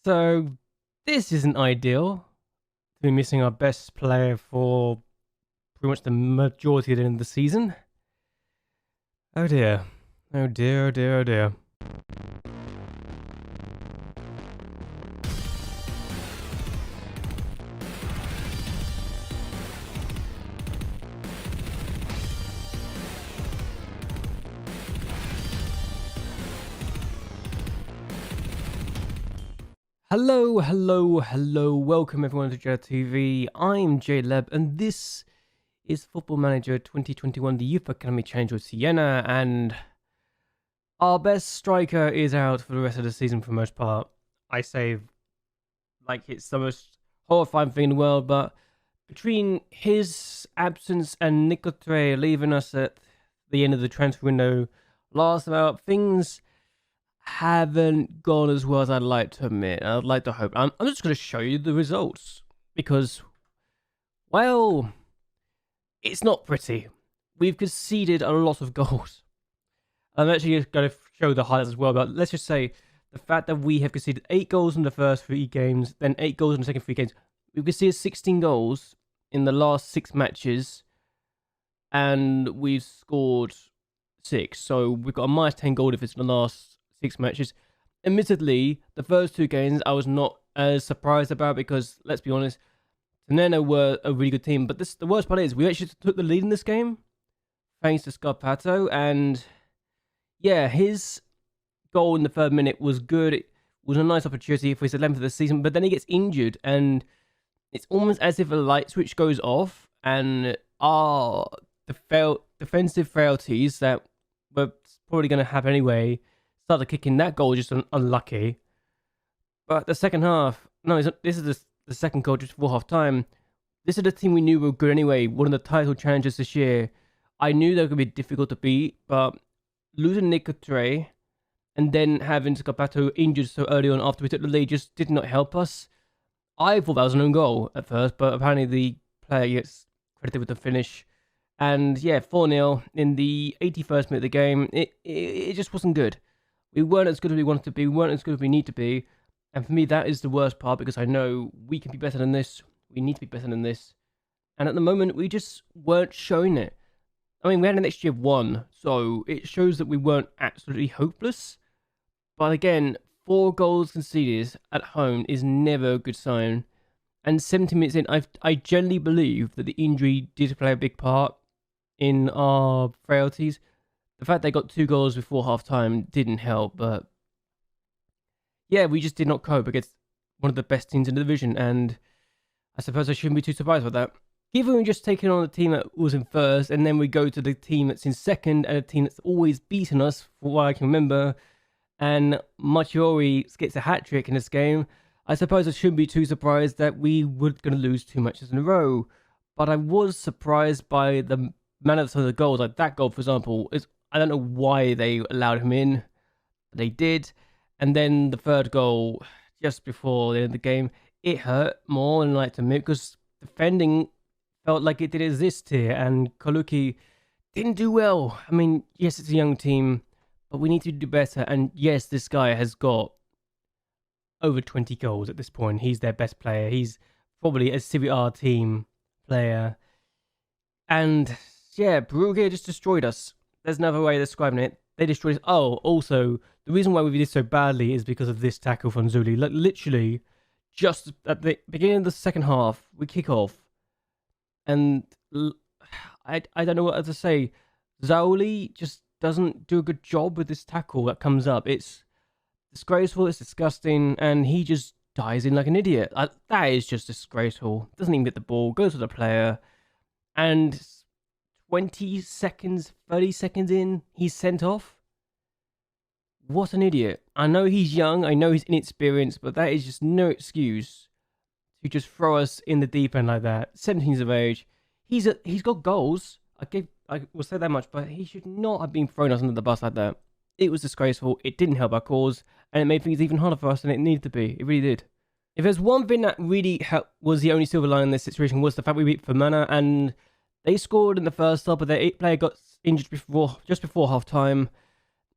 So this isn't ideal to be missing our best player for pretty much the majority of the end of the season. Oh dear. Oh dear, oh dear, oh dear. Hello. Welcome everyone to JLABTV. I'm JLAB and this is Football Manager 2021, the Youth Academy Challenge with Siena, and our best striker is out for the rest of the season for the most part. I say like it's the most horrifying thing in the world, but between his absence and Nicotre leaving us at the end of the transfer window last about, things haven't gone as well as I'd like to admit. I'd like to hope. I'm just going to show you the results because, well, it's not pretty. We've conceded a lot of goals. I'm actually going to show the highlights as well, but let's just say the fact that we have conceded 8 goals in the first 3 games, then 8 goals in the second 3 games. We've conceded 16 goals in the last 6 matches, and we've scored 6. So we've got a minus 10 goal difference in the last 6 matches. Admittedly, the first 2 games I was not as surprised about because, let's be honest, Siena were a really good team. But the worst part is we actually took the lead in this game thanks to Scarpato, and yeah, his goal in the 3rd minute was good. It was a nice opportunity for his 11th of the season, but then he gets injured, and it's almost as if a light switch goes off, and the defensive frailties that were probably going to happen anyway started kicking. That goal just unlucky. But the second half, no, this is the second goal just before half time. This is the team we knew were good anyway. One of the title challengers this year. I knew they were going to be difficult to beat, but losing Nicotre and then having Scarpato injured so early on after we took the lead just did not help us. I thought that was an own goal at first, but apparently the player gets credited with the finish. And yeah, 4-0 in the 81st minute of the game. It just wasn't good. We weren't as good as we wanted to be. We weren't as good as we need to be. And for me, that is the worst part because I know we can be better than this. We need to be better than this. And at the moment, we just weren't showing it. I mean, we had an extra of 1, so it shows that we weren't absolutely hopeless. But again, 4 goals conceded at home is never a good sign. And 70 minutes in, I generally believe that the injury did play a big part in our frailties. The fact they got 2 goals before half-time didn't help, but yeah, we just did not cope against one of the best teams in the division, and I suppose I shouldn't be too surprised with that. Given we're just taking on the team that was in first, and then we go to the team that's in second, and a team that's always beaten us, for what I can remember, and Machiori gets a hat-trick in this game, I suppose I shouldn't be too surprised that we were going to lose 2 matches in a row. But I was surprised by the manner of the goals. Like that goal, for example, I don't know why they allowed him in. They did. And then the 3rd goal, just before the end of the game, it hurt more than like to me because defending felt like it did exist here. And Koluki didn't do well. I mean, yes, it's a young team, but we need to do better. And yes, this guy has got over 20 goals at this point. He's their best player. He's probably a Serie A team player. And yeah, Perugia just destroyed us. There's another way of describing it. They destroyed us. Oh, also, the reason why we did so badly is because of this tackle from Zuli. Like, literally, just at the beginning of the second half, we kick off. And I don't know what to say. Zauli just doesn't do a good job with this tackle that comes up. It's disgraceful, it's disgusting, and he just dies in like an idiot. That is just disgraceful. Doesn't even get the ball, goes to the player, and 20 seconds, 30 seconds in, he's sent off. What an idiot. I know he's young, I know he's inexperienced, but that is just no excuse to just throw us in the deep end like that. 17 years of age. He's got goals. I will say that much, but he should not have been thrown us under the bus like that. It was disgraceful, it didn't help our cause, and it made things even harder for us than it needed to be. It really did. If there's one thing that really helped, was the only silver line in this situation, was the fact we beat Fano, and they scored in the first half, but their 8th player got injured just before half-time.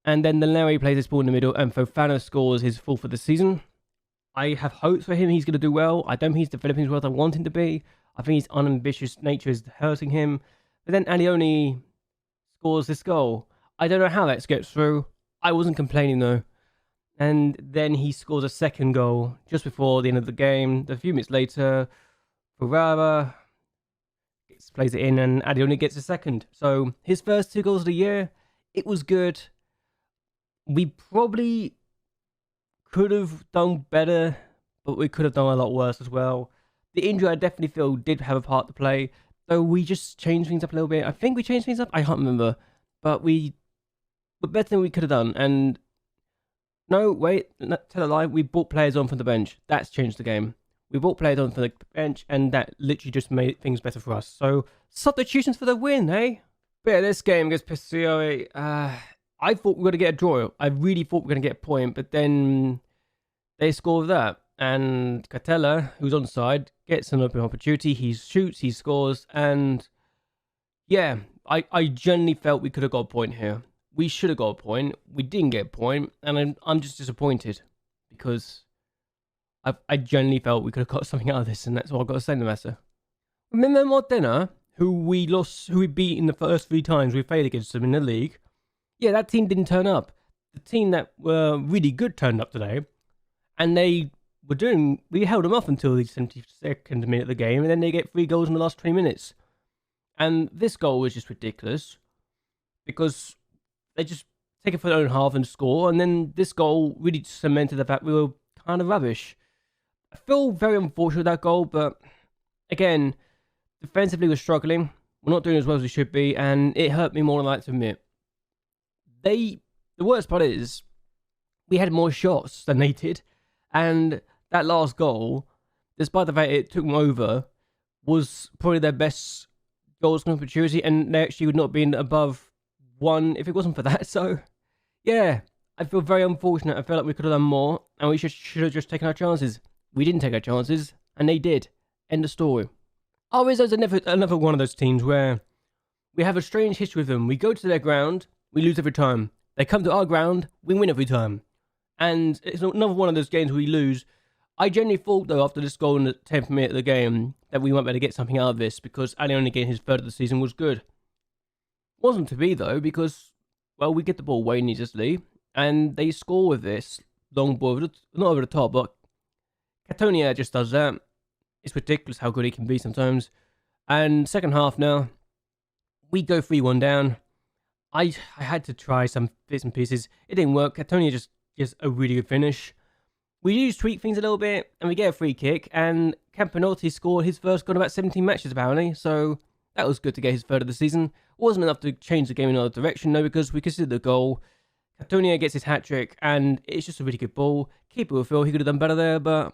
And then the Larry plays his ball in the middle, and Fano scores his 4th for the season. I have hopes for him. He's going to do well. I don't think he's developing as well as I want him to be. I think his unambitious nature is hurting him. But then Alioni scores this goal. I don't know how that gets through. I wasn't complaining though. And then he scores a second goal just before the end of the game. A few minutes later, Ferrara plays it in and Alioni gets a second. So his first 2 goals of the year, it was good. We probably could have done better, but we could have done a lot worse as well. The injury, I definitely feel, did have a part to play, though we just changed things up a little bit. I think we changed things up. I can't remember, but we were better than we could have done. And no, wait, tell a lie. We brought players on from the bench. That's changed the game. We brought players on from the bench, and that literally just made things better for us. So substitutions for the win, eh? But yeah, this game against Pesciore, I thought we were going to get a draw. I really thought we were going to get a point, but then they scored that. And Catella, who's on side, gets an open opportunity. He shoots, he scores, and yeah, I genuinely felt we could have got a point here. We should have got a point. We didn't get a point, and I'm just disappointed because I genuinely felt we could have got something out of this, and that's all I've got to say in the matter. Remember Modena, who we beat in the first 3 times we played against them in the league? Yeah, that team didn't turn up. The team that were really good turned up today, and we held them off until the 72nd minute of the game, and then they get 3 goals in the last 20 minutes. And this goal was just ridiculous, because they just take it for their own half and score, and then this goal really cemented the fact we were kind of rubbish. I feel very unfortunate with that goal, but again, defensively we're struggling. We're not doing as well as we should be, and it hurt me more than I like to admit. The worst part is, we had more shots than they did, and that last goal, despite the fact it took them over, was probably their best goals opportunity, and they actually would not be above 1 if it wasn't for that. So, yeah, I feel very unfortunate. I feel like we could have done more, and we should have just taken our chances. We didn't take our chances, and they did. End of story. Arezzo's another one of those teams where we have a strange history with them. We go to their ground, we lose every time. They come to our ground, we win every time. And it's another one of those games where we lose. I genuinely thought, though, after this goal in the 10th minute of the game, that we might be able to get something out of this, because Alioni getting his 3rd of the season was good. Wasn't to be, though, because, well, we get the ball away needlessly, and they score with this long ball, not over the top, but Cattonia just does that. It's ridiculous how good he can be sometimes. And second half now, we go 3-1 down. I had to try some bits and pieces. It didn't work. Cattonia just a really good finish. We do tweak things a little bit, and we get a free kick, and Campanotti scored his first goal in about 17 matches, apparently, so that was good to get his 3rd of the season. Wasn't enough to change the game in another direction, though, because we considered the goal. Cattonia gets his hat-trick, and it's just a really good ball. Keeper will feel he could have done better there, but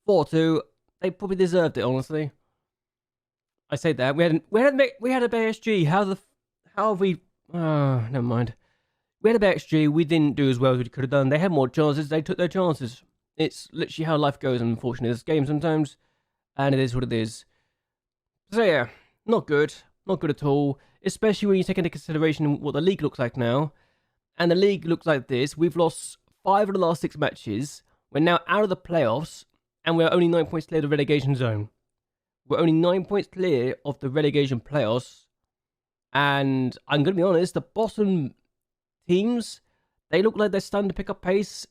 4-2, they probably deserved it, honestly. I say that. We had a BSG. How have we... never mind. We had a BXG, we didn't do as well as we could have done. They had more chances, they took their chances. It's literally how life goes, unfortunately. This game sometimes, and it is what it is. So yeah, not good at all. Especially when you take into consideration what the league looks like now. And the league looks like this. We've lost 5 of the last 6 matches. We're now out of the playoffs, and we're only 9 points clear of the relegation zone. We're only 9 points clear of the relegation playoffs. And I'm going to be honest, the bottom teams, they look like they're starting to pick up pace.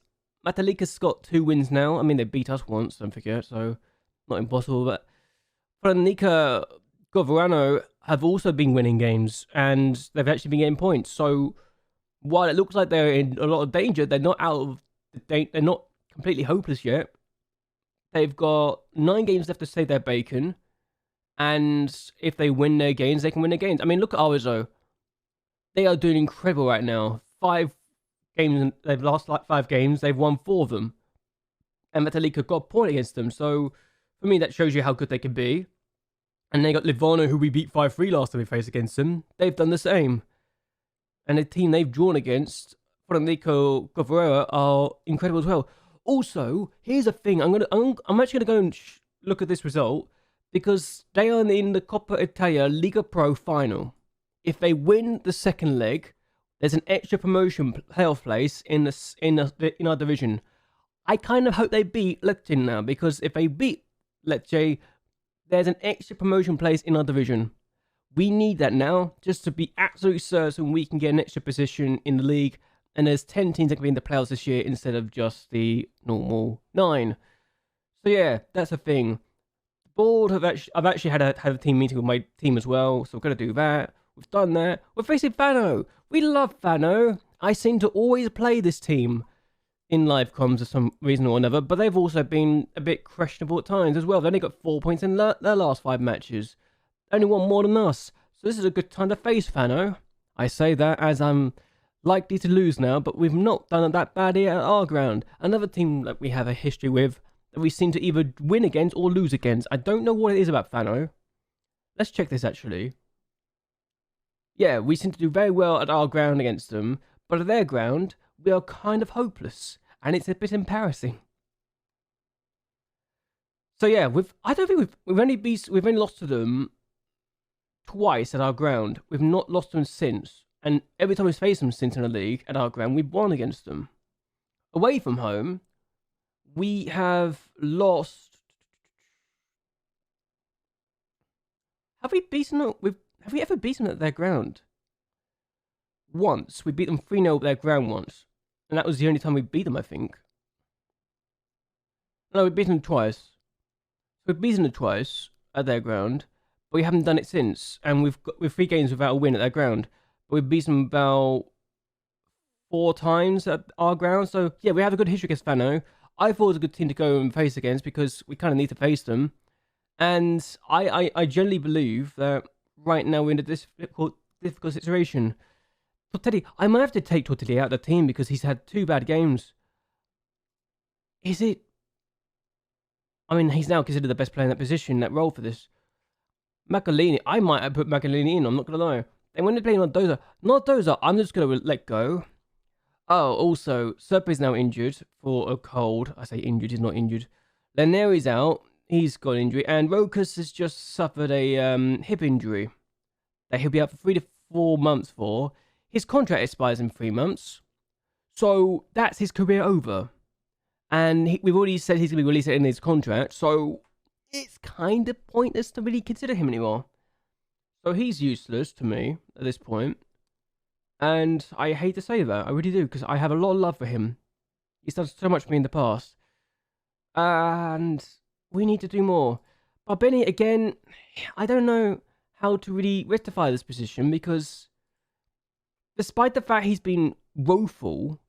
Matalika's got 2 wins now. I mean, they beat us once, don't forget, so not impossible. But Franica, Goverano have also been winning games, and they've actually been getting points. So while it looks like they're in a lot of danger, they're not out of they're not completely hopeless yet. They've got 9 games left to save their bacon, and if they win their games, they can win their games. I mean, look at Arezzo. They are doing incredible right now. 5 games, they've lost like 5 games. They've won 4 of them. And Metallica got a point against them. So, for me, that shows you how good they can be. And they got Livorno, who we beat 5-3 last time we faced against them. They've done the same. And the team they've drawn against, Fornico Goverera, are incredible as well. Also, here's a thing. I'm actually going to go and look at this result, because they are in the Coppa Italia Liga Pro final. If they win the second leg, there's an extra promotion playoff place in our division. I kind of hope they beat Lecce now, because if they beat Lecce, there's an extra promotion place in our division. We need that now, just to be absolutely certain we can get an extra position in the league. And there's 10 teams that can be in the playoffs this year instead of just the normal 9. So yeah, that's a thing. The board I've actually had a team meeting with my team as well, so we're gonna do that. We've done that. We're facing Fano. We love Fano. I seem to always play this team in live comms for some reason or another, but they've also been a bit questionable at times as well. They've only got 4 points in their last 5 matches. Only one more than us. So this is a good time to face Fano. I say that as I'm likely to lose now, but we've not done it that badly at our ground. Another team that we have a history with, that we seem to either win against or lose against. I don't know what it is about Fano. Let's check this actually. Yeah, we seem to do very well at our ground against them, but at their ground, we are kind of hopeless, and it's a bit embarrassing. So yeah, I don't think we've only lost to them twice at our ground. We've not lost to them since, and every time we've faced them since in the league at our ground, we've won against them. Away from home, we have lost. Have we beaten them? Have we ever beaten them at their ground? Once. We beat them 3-0 at their ground once. And that was the only time we beat them, I think. No, we beat them twice. We've beaten them twice at their ground, but we haven't done it since. And we've 3 games without a win at their ground. But we've beaten them about 4 times at our ground. So, yeah, we have a good history against Fano. I thought it was a good team to go and face against because we kind of need to face them. And I generally believe that right now we're in a difficult situation. Tortelli, I might have to take Tortelli out of the team because he's had 2 bad games. Is it? I mean, he's now considered the best player in that position, that role for this. MacLeod, I might have put MacLeod in, I'm not going to lie. And when they're playing Nodoza, I'm just going to let go. Oh, also, Serpa is now injured for a cold. I say injured, he's not injured. Laneri's out. He's got an injury, and Rokas has just suffered a hip injury that he'll be out for 3 to 4 months for. His contract expires in 3 months, so that's his career over. And we've already said he's going to be released in his contract, so it's kind of pointless to really consider him anymore. So he's useless to me at this point, and I hate to say that, I really do, because I have a lot of love for him. He's done so much for me in the past, and we need to do more. But Benny, again, I don't know how to really rectify this position because despite the fact he's been woeful,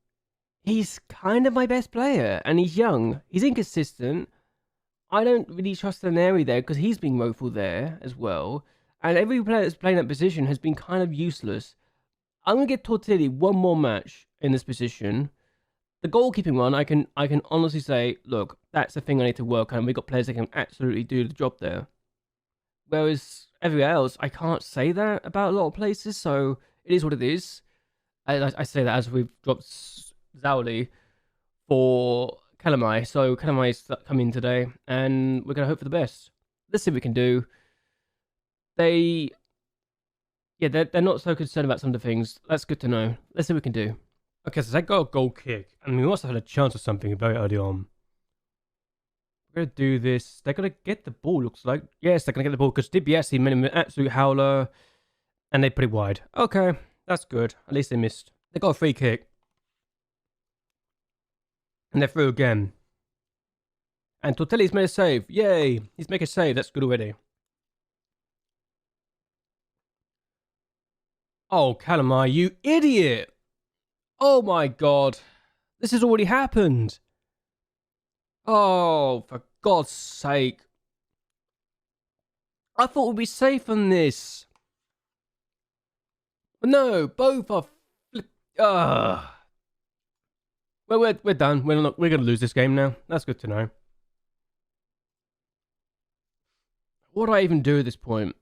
he's kind of my best player and he's young. He's inconsistent. I don't really trust Laneri there because he's been woeful there as well. And every player that's playing that position has been kind of useless. I'm going to get Tortelli 1 more match in this position. The goalkeeping one, I can honestly say, look, that's the thing I need to work on. We've got players that can absolutely do the job there. Whereas everywhere else, I can't say that about a lot of places, so it is what it is. I say that as we've dropped Zauli for Calamai. So Calamai's coming today, and we're going to hope for the best. Let's see what we can do. They're not so concerned about some of the things. That's good to know. Let's see what we can do. Okay, so they got a goal kick, and we must have had a chance of something very early on. We're going to do this. They're going to get the ball, looks like. Yes, they're going to get the ball, because DiBiase made an absolute howler, and they put it wide. Okay, that's good. At least they missed. They got a free kick. And they're through again. And Tortelli's made a save. Yay! He's making a save. That's good already. Oh, Calamai, you idiot! Oh my god. This has already happened. Oh, for God's sake. I thought we'd be safe on this. But no, both are well, we're done. We're going to lose this game now. That's good to know. What do I even do at this point?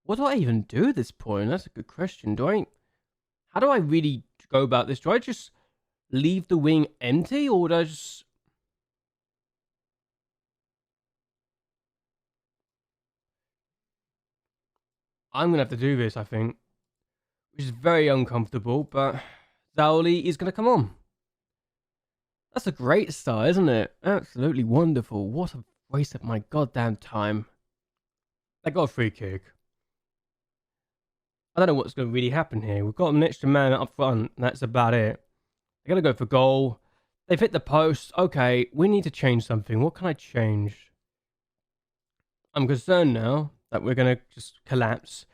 What do I even do at this point? That's a good question. How do I really go about this? Do I just leave the wing empty, or do I just... I'm going to have to do this, I think. Which is very uncomfortable, but Zaoli is going to come on. That's a great start, isn't it? Absolutely wonderful. What a waste of my goddamn time. They got a free kick. I don't know what's going to really happen here. We've got an extra man up front. That's about it. They're going to go for goal. They've hit the post. Okay, we need to change something. What can I change? I'm concerned now that we're going to just collapse.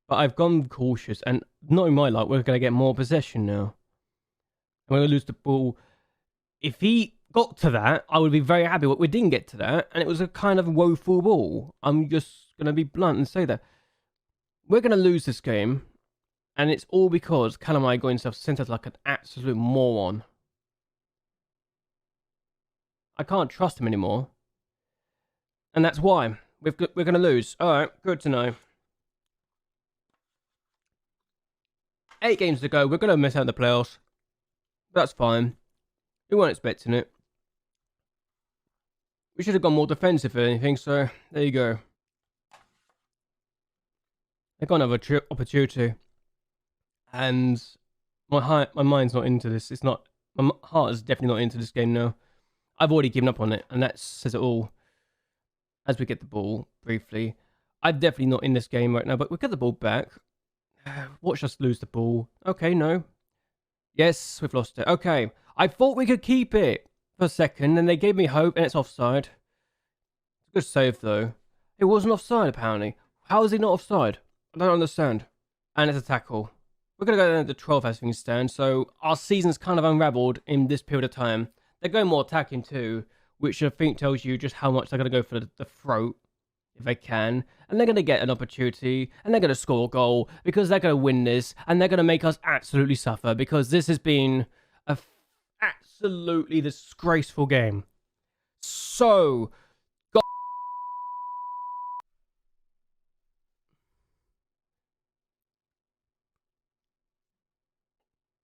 But I've gone cautious. And not in my luck, we're going to get more possession now. We're going to lose the ball. If he got to that, I would be very happy. But we didn't get to that. And it was a kind of woeful ball. I'm just going to be blunt and say that. We're going to lose this game. And it's all because Calamai got himself centered like an absolute moron. I can't trust him anymore. And that's why. We're going to lose. Alright, good to know. 8 games to go. We're going to miss out on the playoffs. That's fine. We weren't expecting it. We should have gone more defensive or anything, so there you go. They got another opportunity. And my mind's not into this. It's not. My heart is definitely not into this game now. I've already given up on it, and that says it all. As we get the ball, briefly. I'm definitely not in this game right now, but we'll get the ball back. Watch us lose the ball. Okay, no. Yes, we've lost it. Okay, I thought we could keep it for a second, and they gave me hope, and it's offside. Good save, though. It wasn't offside, apparently. How is he not offside? I don't understand. And it's a tackle. We're going to go down to the 12 as things stand, so our season's kind of unraveled in this period of time. They're going more attacking too, which I think tells you just how much they're going to go for the throat, if they can. And they're going to get an opportunity, and they're going to score a goal, because they're going to win this, and they're going to make us absolutely suffer, because this has been a absolutely disgraceful game. So,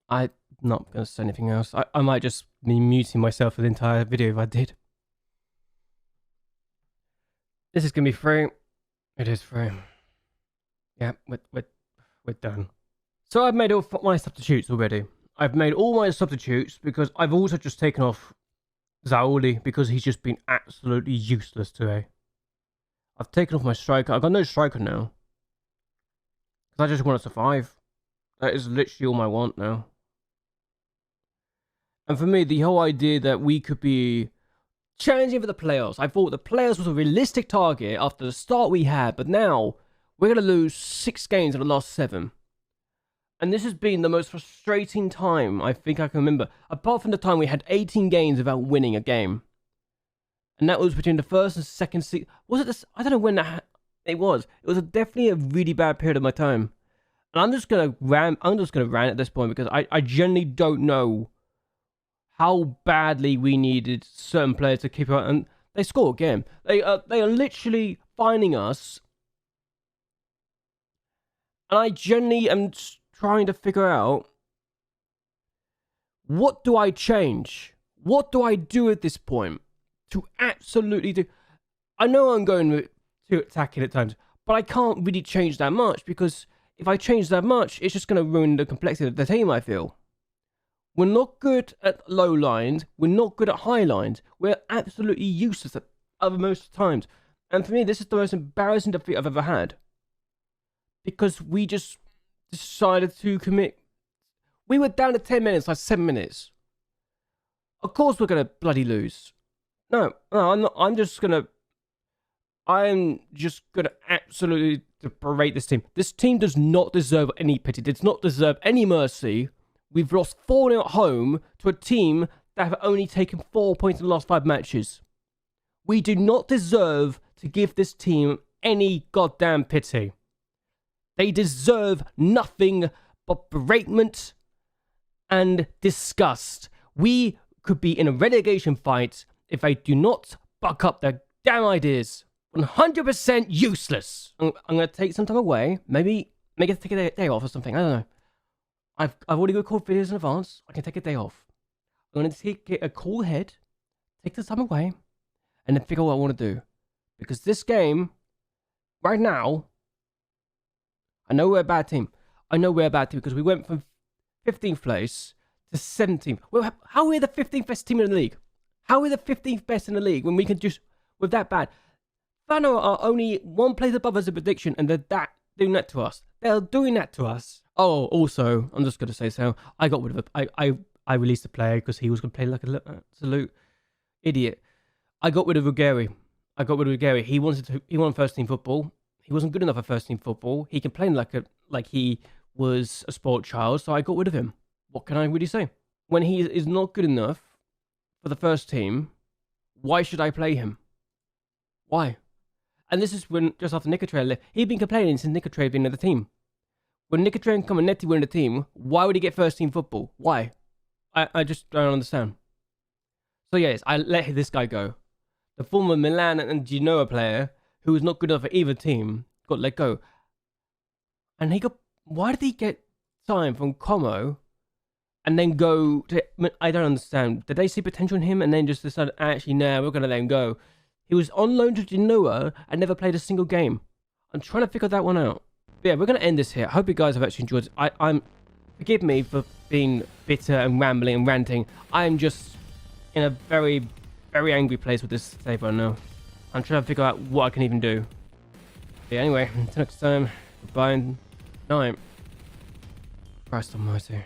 I'm not going to say anything else. I might just be muting myself for the entire video if I did. This is going to be free. It is free. Yeah, we're done. So I've made all my substitutes already. I've made all my substitutes because I've also just taken off Zaoli because he's just been absolutely useless today. I've taken off my striker. I've got no striker now. Because I just want to survive. That is literally all I want now. And for me, the whole idea that we could be challenging for the playoffs. I thought the playoffs was a realistic target after the start we had, but now we're going to lose 6 games in the last 7. And this has been the most frustrating time I think I can remember. Apart from the time we had 18 games without winning a game. And that was between the first and second season. Was it this? I don't know when it was. It was definitely a really bad period of my time. And I'm just going to rant at this point because I genuinely don't know how badly we needed certain players to keep up, and they score again. They are literally finding us, and I genuinely am trying to figure out what do I change? What do I do at this point to absolutely do? I know I'm going to attacking at times, but I can't really change that much because if I change that much, it's just going to ruin the complexity of the team. I feel. We're not good at low lines. We're not good at high lines. We're absolutely useless at most times. And for me, this is the most embarrassing defeat I've ever had. Because we just decided to commit. We were down to 10 minutes, like 7 minutes. Of course we're going to bloody lose. No, I'm not. I'm just going to absolutely berate this team. This team does not deserve any pity. Does not deserve any mercy. We've lost 4-0 at home to a team that have only taken 4 points in the last 5 matches. We do not deserve to give this team any goddamn pity. They deserve nothing but beratement and disgust. We could be in a relegation fight if they do not buck up their damn ideas. 100% useless. I'm going to take some time away. Maybe take a day off or something. I don't know. I've already recorded videos in advance. I can take a day off. I'm going to take a cool head, take the time away, and then figure out what I want to do. Because this game, right now, I know we're a bad team. I know we're a bad team because we went from 15th place to 17th. Well, how are we the 15th best team in the league? How are we the 15th best in the league when we can just, with that bad? Fano are only one place above us in prediction, and they're doing that to us. They're doing that to us. Oh, also, I'm just going to say so. I got rid of I released a player because he was going to play like an absolute idiot. I got rid of Ruggieri. He wanted first team football. He wasn't good enough for first team football. He complained like he was a sport child, so I got rid of him. What can I really say? When he is not good enough for the first team, why should I play him? Why? And this is when, just after Nicotray left, he'd been complaining since Nicotray had been in the team. When Nicotray and Cominetti were in the team, why would he get first team football? Why? I just don't understand. So yes, I let this guy go. The former Milan and Genoa player, who was not good enough for either team, got let go. And why did he get time from Como and then go to, I don't understand. Did they see potential in him and then just decided, actually, no, we're going to let him go? He was on loan to Genoa and never played a single game. I'm trying to figure that one out. But yeah, we're going to end this here. I hope you guys have actually enjoyed it. Forgive me for being bitter and rambling and ranting. I'm just in a very, very angry place with this save right now. I'm trying to figure out what I can even do. But yeah, anyway, until next time, goodbye and night. Christ almighty.